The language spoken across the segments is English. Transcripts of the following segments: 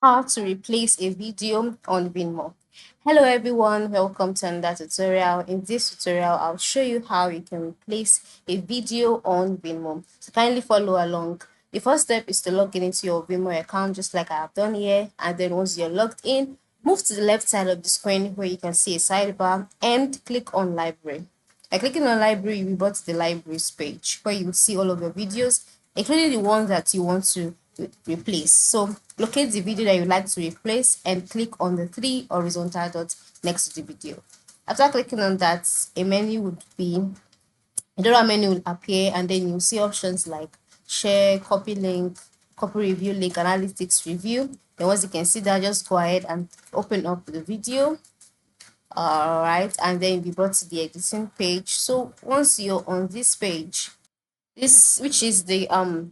How to replace a video on Vimeo. Hello everyone, welcome to another tutorial. In this tutorial, I'll show you how you can replace a video on Vimeo. So kindly follow along. The first step is to log in into your Vimeo account just like I have done here, and then once you're logged in, move to the left side of the screen where you can see a sidebar and click on library. By clicking on library, you'll be brought to the libraries page where you will see all of your videos, including the ones that you want to replace. So locate the video that you like to replace and click on the three horizontal dots next to the video. After clicking on that, a menu would be a dollar menu will appear, and then you'll see options like share, copy link, copy review link, analytics review. Then once you can see that, just go ahead and open up the video. All right, and then be brought to the editing page. So once you're on this page, this which is the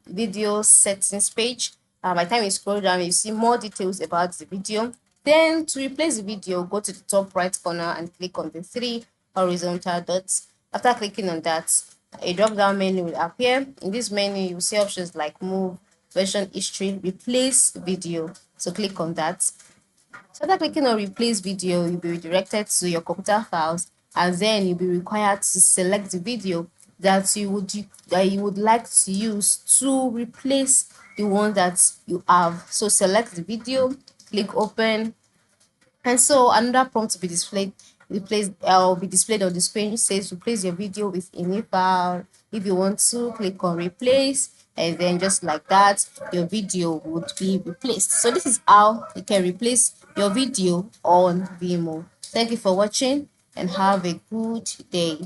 video settings page, by the time you scroll down, you see more details about the video. Then to replace the video, go to the top right corner and click on the three horizontal dots. After clicking on that, a drop down menu will appear. In this menu, you will see options like move, version history, replace video. So click on that. So after clicking on replace video, you'll be redirected to your computer files, and then you'll be required to select the video that you would like to use to replace the one that you have. So select the video, click open, and so another prompt will be displayed. Will be displayed on the screen. It says replace your video with a new file. If you want to, click on replace, and then just like that, your video would be replaced. So this is how you can replace your video on Vimeo. Thank you for watching and have a good day.